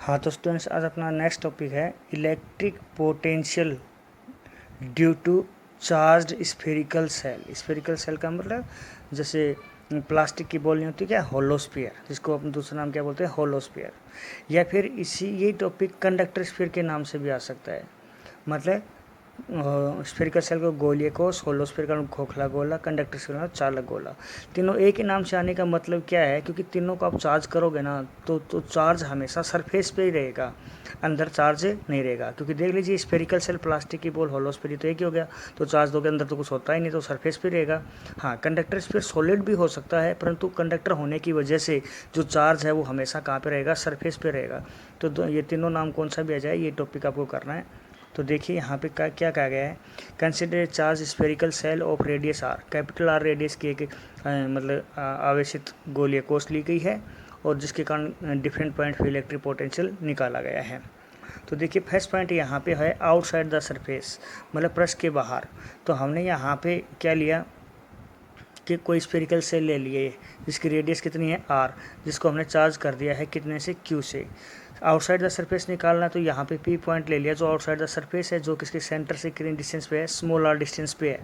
हाँ तो स्टूडेंट्स, आज अपना नेक्स्ट टॉपिक है electric potential due to charged spherical shell. Spherical shell का मतलब जैसे प्लास्टिक की बॉल नहीं होती क्या, होलोस्फीयर, जिसको अपन दूसरा नाम क्या बोलते हैं, होलोस्फीयर। या फिर ये टॉपिक कंडक्टर स्फीयर के नाम से भी आ सकता है। मतलब स्फेरिकल सेल को गोलीय कोश, होलोस्फीयर का खोखला गोला, कंडक्टर स्फीयर का चालक गोला। तीनों एक ही नाम से आने का मतलब क्या है, क्योंकि तीनों को आप चार्ज करोगे ना तो चार्ज हमेशा सरफेस पे ही रहेगा, अंदर चार्ज नहीं रहेगा। क्योंकि देख लीजिए, स्फेरिकल सेल, प्लास्टिक की बॉल, होलोस्फीयर तो एक ही हो गया, तो चार्ज दोगे अंदर तो कुछ होता ही नहीं, तो सरफेस पे रहेगा। हाँ, कंडक्टर स्फीयर सॉलिड भी हो सकता है, परंतु कंडक्टर होने की वजह से जो चार्ज है वो हमेशा कहाँ पे रहेगा, सरफेस पे रहेगा। तो ये तीनों नाम कौन सा भी आ जाए, ये टॉपिक आपको करना है। तो देखिए यहाँ पे क्या कहा गया है, consider charge spherical shell of radius R. Capital R radius की एक मतलब आवेशित गोलीय कोश ली गई है, और जिसके कारण डिफरेंट पॉइंट पे इलेक्ट्रिक पोटेंशियल निकाला गया है। तो देखिए फर्स्ट पॉइंट यहाँ पे है आउटसाइड द सरफेस, मतलब पृष्ठ के बाहर। तो हमने यहाँ पे क्या लिया कि कोई स्फेरिकल सेल ले लिए जिसकी रेडियस कितनी है आर, जिसको हमने चार्ज कर दिया है कितने से, क्यू से। आउटसाइड द सरफेस निकालना, तो यहाँ पे पी पॉइंट ले लिया जो आउटसाइड द सरफेस है, जो किसके सेंटर से कितनी डिस्टेंस पे है, स्मॉल आर डिस्टेंस पे है।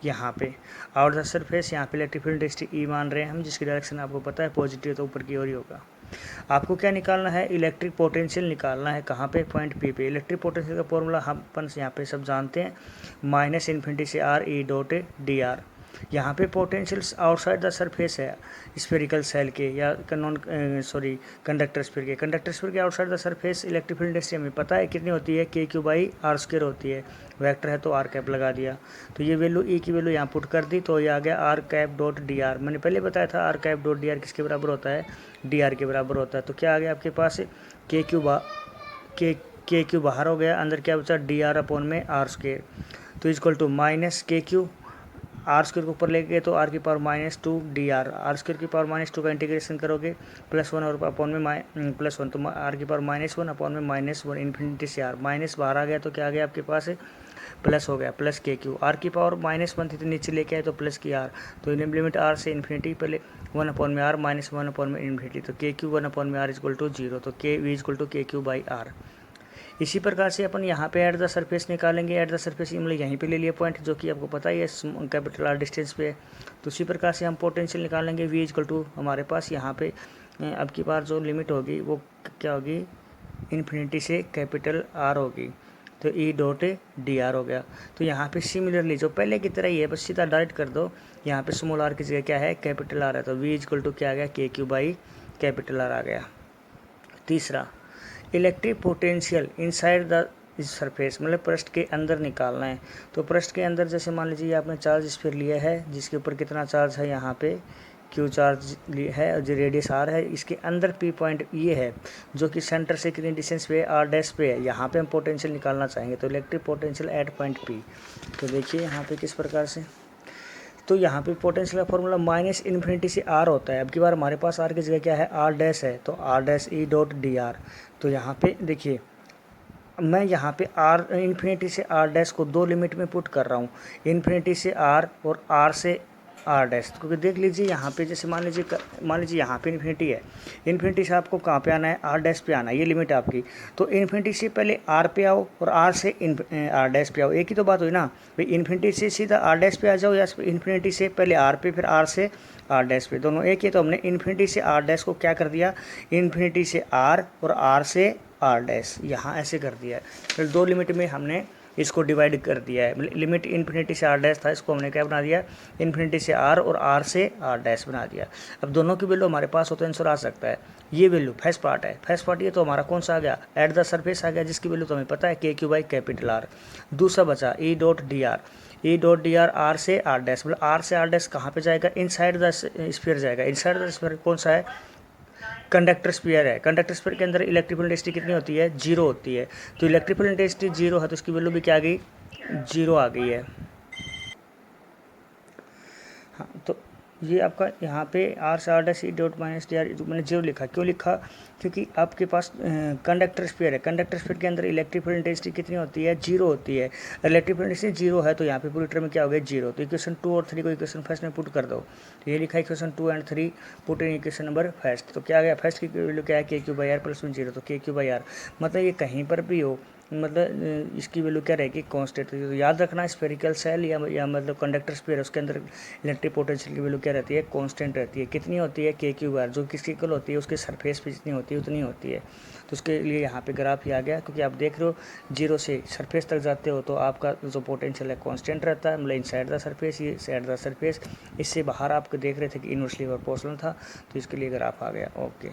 यहाँ पे आउट द सरफेस, यहाँ पे इलेक्ट्रिक फील्ड डेंसिटी ई मान रहे हैं हम, जिसकी डायरेक्शन आपको पता है पॉजिटिव, तो ऊपर की ओर ही होगा। आपको क्या निकालना है, इलेक्ट्रिक पोटेंशियल निकालना है। कहाँ पे, पॉइंट पी पे। इलेक्ट्रिक पोटेंशियल का फॉर्मूला हम अपन यहाँ पे सब जानते हैं, माइनस इन्फिनिटी से are E dot d are. यहाँ पे पोटेंशियल आउटसाइड द सरफेस है स्फेरिकल सेल के, या कंडक्टर स्फीयर के। कंडक्टर स्फीयर के outside the surface electric field density हमें पता है कितनी होती है, k q by are square होती है। वेक्टर है तो आर कैप लगा दिया, तो ये वैल्यू ई की वैल्यू यहाँ पुट कर दी, तो ये आ गया R cap dot d R. मैंने पहले बताया था R cap dot d R किसके बराबर होता है, डी आर के बराबर होता है। तो क्या आ गया आपके पास, के क्यू बाहर हो गया, अंदर क्या बचा, डी आर अपॉन में आर स्क्वायर। तो equal to minus k q, R square को ऊपर लेके तो आर की power -2 d R, R square की पावर -2 का इंटीग्रेशन करोगे +1 और अपॉन में +1, तो आर की पावर -1 अपॉन में -1 इन्फिनिटी से आर, माइनस बाहर आ गया तो क्या आ गया आपके पास, प्लस हो गया, प्लस के क्यू। आर की पावर -1 थी तो नीचे लेके आए तो प्लस की आर, तो इन्हें लिमिट आर से इन्फिनिटी, पहले 1 अपॉन में आर -1 अपॉन में इन्फिनिटी, तो के क्यू 1 अपॉन में आर इजक्वल टू 0, तो के वी इजक्वल टू के क्यू बाई आर। इसी प्रकार से अपन यहाँ पे एट द सरफेस निकालेंगे। एट द सरफेस मतलब यहीं पे ले लिया पॉइंट, जो कि आपको पता ही है कैपिटल आर डिस्टेंस पे है। तो उसी प्रकार से हम पोटेंशियल निकालेंगे, वी इजक्वल टू हमारे पास यहाँ पे अब की बार जो लिमिट होगी वो क्या होगी, इन्फिनिटी से कैपिटल आर होगी, तो ई डॉट डी आर हो गया। तो यहाँ पे सिमिलरली जो पहले की तरह ही है, बस सीधा डायरेक्ट कर दो। यहाँ पे स्मॉल आर की जगह क्या है, कैपिटल आर है, तो वी इजक्वल टू क्या आ गया, के क्यू बाई कैपिटल आर आ गया। तीसरा, electric potential inside the surface, मतलब पृष्ठ के अंदर निकालना है। तो पृष्ठ के अंदर जैसे मान लीजिए आपने चार्ज स्फीयर लिया है, जिसके ऊपर कितना चार्ज है, यहाँ पे क्यू चार्ज है, और जो रेडियस आर है, इसके अंदर पी पॉइंट ये है, जो कि सेंटर से कितनी डिस्टेंस पे, आर डैश पे है। यहाँ पे हम पोटेंशियल निकालना चाहेंगे, तो electric potential at point P. तो देखिए यहाँ पे किस प्रकार से, तो यहाँ पे पोटेंशियल का फॉर्मूला माइनस इन्फिनिटी से आर होता है। अब की बार हमारे पास आर की जगह क्या है, आर डैश है, तो R dash E dot d R. तो यहाँ पे देखिए, मैं यहाँ पे आर इन्फिनिटी से आर डैश को दो लिमिट में पुट कर रहा हूँ, इन्फिनिटी से आर और आर से आर डैश। क्योंकि देख लीजिए यहाँ पे जैसे मान लीजिए यहाँ पे इन्फिनिटी है, इन्फिनिटी से आपको कहाँ पे आना है, आर डैश पे आना है, ये लिमिट है आपकी। तो इन्फिनिटी से पहले आर पे आओ और आर से आर डैश पे आओ, एक ही तो बात हुई ना भाई। इन्फिनिटी से सीधा आर डैश पे आ जाओ, या इन्फिनिटी से पहले आर पे फिर आर से आर डैश पे, दोनों एक ही। तो हमने इन्फिनिटी से आर डैश को क्या कर दिया, इन्फिनिटी से आर और आर से आर डैश, यहाँ ऐसे कर दिया है। फिर दो लिमिट में हमने इसको डिवाइड कर दिया है। लिमिट इन्फिनिटी से आर डैश था, इसको हमने क्या बना दिया, इन्फिनिटी से आर और आर से आर डैश बना दिया। अब दोनों की वैल्यू हमारे पास हो तो आंसर आ सकता है। ये वैल्यू फर्स्ट पार्ट है, फर्स्ट पार्ट ये तो हमारा कौन सा आ गया, एट द सरफेस आ गया, जिसकी वैल्यू तो हमें पता है k q by capital R. दूसरा बचा E dot d R, E dot d R, R से आर डैश, मतलब आर से आर डैश कहाँ पे जाएगा, इनसाइड द स्फीयर जाएगा। इनसाइड द स्फीयर कौन सा है, कंडक्टर स्फीयर है। कंडक्टर स्फीयर के अंदर इलेक्ट्रिक फील्ड डेंसिटी कितनी होती है, 0 होती है। तो इलेक्ट्रिक फील्ड डेंसिटी 0 है, तो उसकी वैल्यू भी क्या आ गई, 0 आ गई है। हाँ, तो ये आपका यहाँ पे आर से R dash E dot minus d R, मैंने जीरो लिखा, क्यों लिखा, क्योंकि आपके पास कंडक्टर स्फीयर है, कंडक्टर स्फीयर के अंदर इलेक्ट्रिक फील्ड इंटेंसिटी कितनी होती है, जीरो होती है। इलेक्ट्रिक फील्ड इंटेंसिटी जीरो है तो यहाँ पे पूरी टर्म में क्या हो गया, जीरो। तो इक्वेशन 2 और 3 को इक्वेशन फर्स्ट में पुट कर दो, तो ये लिखा equation 2 and 3 put in equation number first. तो क्या आ गया, फर्स्ट की वैल्यू क्या है, k q by R plus 1 zero, तो के क्यू बाई आर, मतलब ये कहीं पर भी हो, मतलब इसकी वैल्यू क्या रहेगी, कांस्टेंट। तो याद रखना स्फेरिकल सेल या मतलब कंडक्टर स्फीयर, उसके अंदर इलेक्ट्रिक पोटेंशियल की वैल्यू क्या रहती है, कांस्टेंट रहती है। कितनी होती है, के क्यू बार, जो किसकी इक्वल होती है, उसके सरफेस पे जितनी होती है उतनी होती है। तो उसके लिए यहाँ पे ग्राफ ही आ गया, क्योंकि आप देख रहे हो जीरो से सरफेस तक जाते हो तो आपका जो पोटेंशियल है कांस्टेंट रहता है, मतलब इनसाइड द सरफेस, ये साइड द सरफेस। इससे बाहर आप देख रहे थे कि इनवर्सली प्रोपोर्शनल था, तो इसके लिए ग्राफ आ गया। ओके।